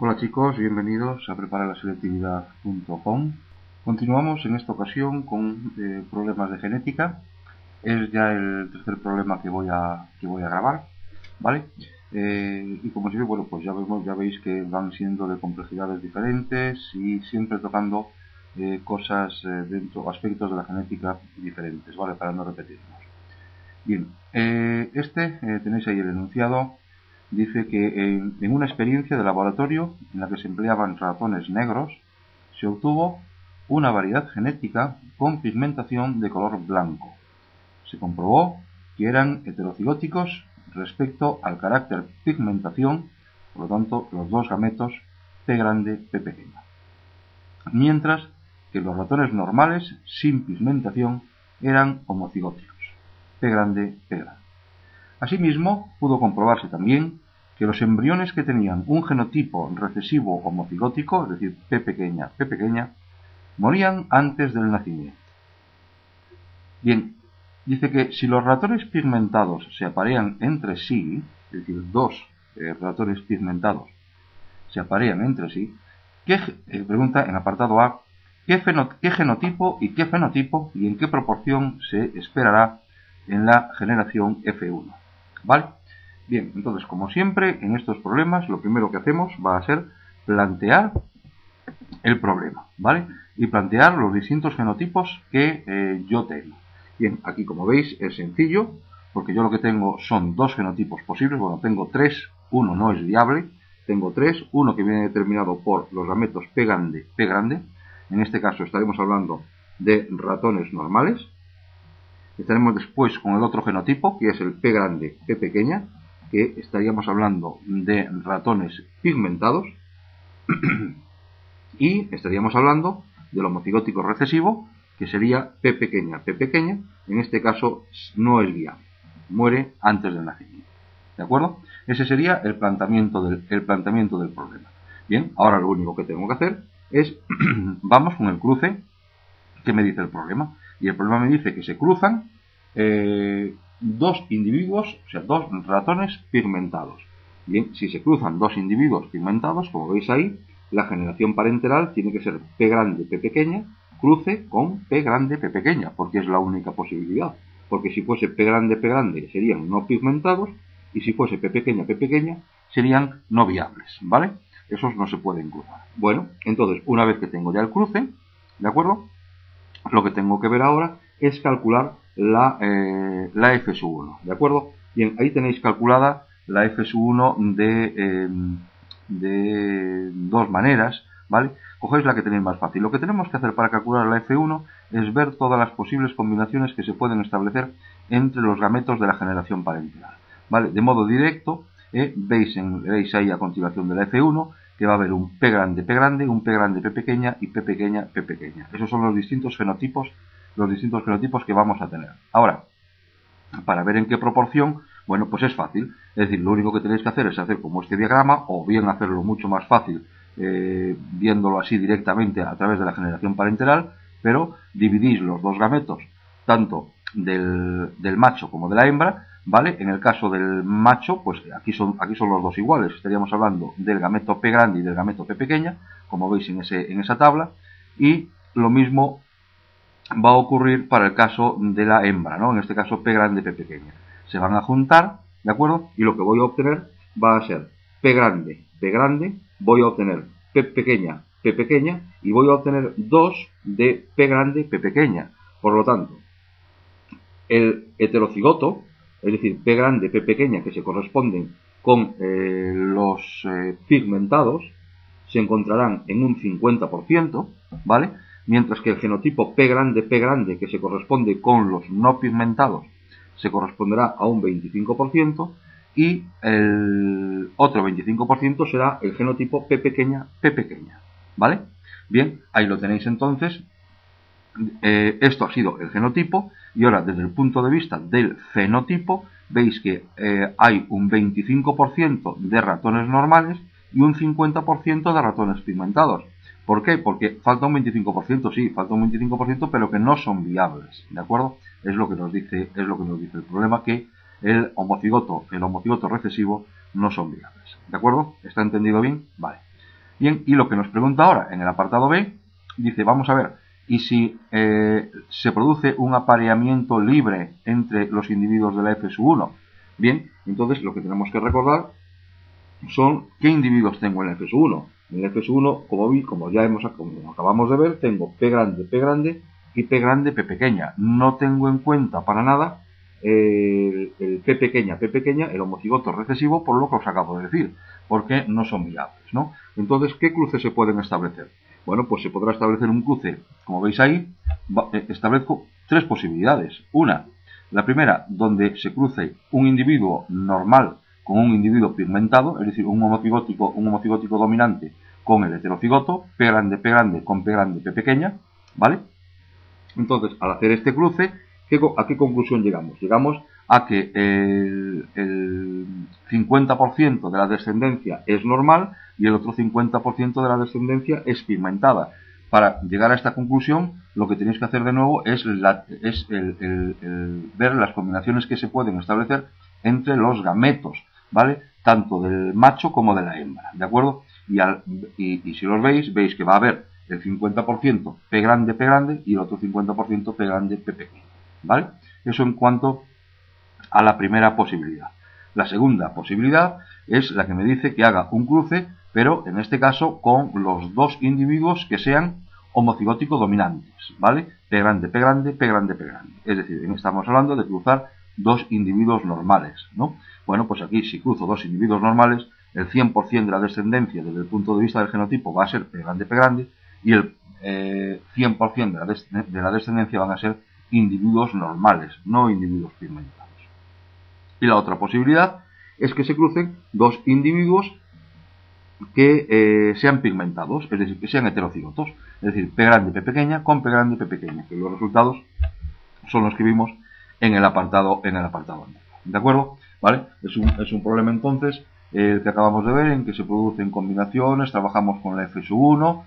Hola chicos, bienvenidos a preparalaselectividad.com. Continuamos en esta ocasión con problemas de genética. Es ya el tercer problema que voy a grabar, ¿vale? Y como siempre, bueno, pues ya veis que van siendo de complejidades diferentes y siempre tocando cosas aspectos de la genética diferentes, ¿vale? Para no repetirnos. Bien, tenéis ahí el enunciado. Dice que en una experiencia de laboratorio en la que se empleaban ratones negros, se obtuvo una variedad genética con pigmentación de color blanco. Se comprobó que eran heterocigóticos respecto al carácter pigmentación, por lo tanto, los dos gametos P grande, P pequeña. Mientras que los ratones normales, sin pigmentación, eran homocigóticos, P grande, P grande. Asimismo, pudo comprobarse también que los embriones que tenían un genotipo recesivo homocigótico, es decir, P pequeña, P pequeña, morían antes del nacimiento. Bien, dice que si los ratones pigmentados se aparean entre sí, es decir, dos ratones pigmentados se aparean entre sí, pregunta en apartado A, ¿qué genotipo y qué fenotipo y en qué proporción se esperará en la generación F1? ¿Vale? Bien, entonces, como siempre, en estos problemas, lo primero que hacemos va a ser plantear el problema, ¿vale? Y plantear los distintos genotipos que yo tengo. Bien, aquí como veis es sencillo, porque yo lo que tengo son dos genotipos posibles. Bueno, tengo tres, uno no es viable, tengo tres, uno que viene determinado por los gametos P grande, P grande. En este caso estaremos hablando de ratones normales. Estaremos después con el otro genotipo, que es el P grande, P pequeña, que estaríamos hablando de ratones pigmentados. Y estaríamos hablando del homocigótico recesivo, que sería P pequeña, P pequeña. En este caso no es viable, muere antes del nacimiento. ¿De acuerdo? Ese sería el planteamiento del problema. Bien, ahora lo único que tengo que hacer es, vamos con el cruce que me dice el problema. Y el problema me dice que se cruzan dos individuos, o sea, dos ratones pigmentados. Bien, si se cruzan dos individuos pigmentados, como veis ahí, la generación parenteral tiene que ser P grande, P pequeña, cruce con P grande, P pequeña, porque es la única posibilidad. Porque si fuese P grande, P grande, serían no pigmentados, y si fuese P pequeña, P pequeña, serían no viables, ¿vale? Esos no se pueden cruzar. Bueno, entonces, una vez que tengo ya el cruce, ¿de acuerdo? Lo que tengo que ver ahora es calcular la F sub 1, ¿de acuerdo? Bien, ahí tenéis calculada la F sub 1 de dos maneras, ¿vale? Cogéis la que tenéis más fácil. Lo que tenemos que hacer para calcular la F1 es ver todas las posibles combinaciones que se pueden establecer entre los gametos de la generación parenteral, ¿vale? De modo directo, veis ahí a continuación de la F1 que va a haber un P grande, un P grande, P pequeña y P pequeña, P pequeña. Esos son los distintos genotipos que vamos a tener. Ahora, para ver en qué proporción, bueno, pues es fácil. Es decir, lo único que tenéis que hacer es hacer como este diagrama, o bien hacerlo mucho más fácil viéndolo así directamente a través de la generación parenteral, pero dividís los dos gametos, tanto del macho como de la hembra, ¿vale? En el caso del macho, pues aquí son los dos iguales. Estaríamos hablando del gameto P grande y del gameto P pequeña, como veis en esa tabla, y lo mismo va a ocurrir para el caso de la hembra, ¿no? En este caso P grande, P pequeña. Se van a juntar, ¿de acuerdo? Y lo que voy a obtener va a ser P grande, voy a obtener P pequeña, y voy a obtener 2 de P grande, P pequeña. Por lo tanto, el heterocigoto, es decir, P grande, P pequeña, que se corresponden con los pigmentados, se encontrarán en un 50%, ¿vale? Mientras que el genotipo P grande, que se corresponde con los no pigmentados, se corresponderá a un 25%, y el otro 25% será el genotipo P pequeña, ¿vale? Bien, ahí lo tenéis entonces. Esto ha sido el genotipo, y ahora desde el punto de vista del fenotipo veis que hay un 25% de ratones normales y un 50% de ratones pigmentados. ¿Por qué? Porque falta un 25%, sí, falta un 25%, pero que no son viables, ¿de acuerdo? Es lo que nos dice el problema, que el homocigoto recesivo no son viables, ¿de acuerdo? ¿Está entendido bien? Vale. Bien, y lo que nos pregunta ahora en el apartado B, dice, vamos a ver, y si se produce un apareamiento libre entre los individuos de la F1. Bien, entonces lo que tenemos que recordar son qué individuos tengo en la F1. En la F1, como acabamos de ver, tengo P grande y P grande, P pequeña. No tengo en cuenta para nada el P pequeña, el homocigoto recesivo, por lo que os acabo de decir, porque no son viables, ¿no? Entonces, ¿qué cruces se pueden establecer? Bueno, pues se podrá establecer un cruce, como veis ahí, establezco tres posibilidades. Una, la primera, donde se cruce un individuo normal con un individuo pigmentado, es decir, un homocigótico dominante con el heterocigoto, P grande con P grande, P pequeña, ¿vale? Entonces, al hacer este cruce, ¿a qué conclusión llegamos? Llegamos a que el 50% de la descendencia es normal y el otro 50% de la descendencia es pigmentada. Para llegar a esta conclusión, lo que tenéis que hacer de nuevo es ver las combinaciones que se pueden establecer entre los gametos, ¿vale? Tanto del macho como de la hembra, ¿de acuerdo? Y si los veis que va a haber el 50% P grande y el otro 50% P grande, P pequeño, ¿vale? Eso en cuanto a la primera posibilidad. La segunda posibilidad es la que me dice que haga un cruce, pero en este caso con los dos individuos que sean homocigótico dominantes, ¿vale? P grande, P grande, P grande, P grande. Es decir, estamos hablando de cruzar dos individuos normales, ¿no? Bueno, pues aquí si cruzo dos individuos normales, el 100% de la descendencia desde el punto de vista del genotipo va a ser P grande, y el 100% de la descendencia van a ser individuos normales, no individuos pigmentados. Y la otra posibilidad es que se crucen dos individuos que sean pigmentados, es decir, que sean heterocigotos, es decir, P grande, P pequeña con P grande, P pequeña, que los resultados son los que vimos en el apartado anterior, ¿de acuerdo? ¿Vale? Es un problema entonces que acabamos de ver, en que se producen combinaciones, trabajamos con la F1,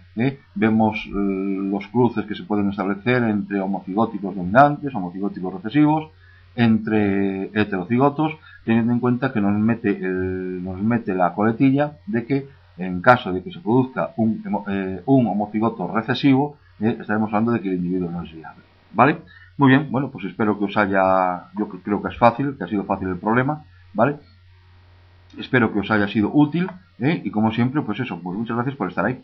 vemos los cruces que se pueden establecer entre homocigóticos dominantes, homocigóticos recesivos, entre heterocigotos, teniendo en cuenta que nos mete la coletilla de que en caso de que se produzca un homocigoto recesivo, estaremos hablando de que el individuo no es viable, ¿vale? Muy bien, bueno, pues espero que yo creo que es fácil, que ha sido fácil el problema, ¿vale? Espero que os haya sido útil, y como siempre, pues muchas gracias por estar ahí.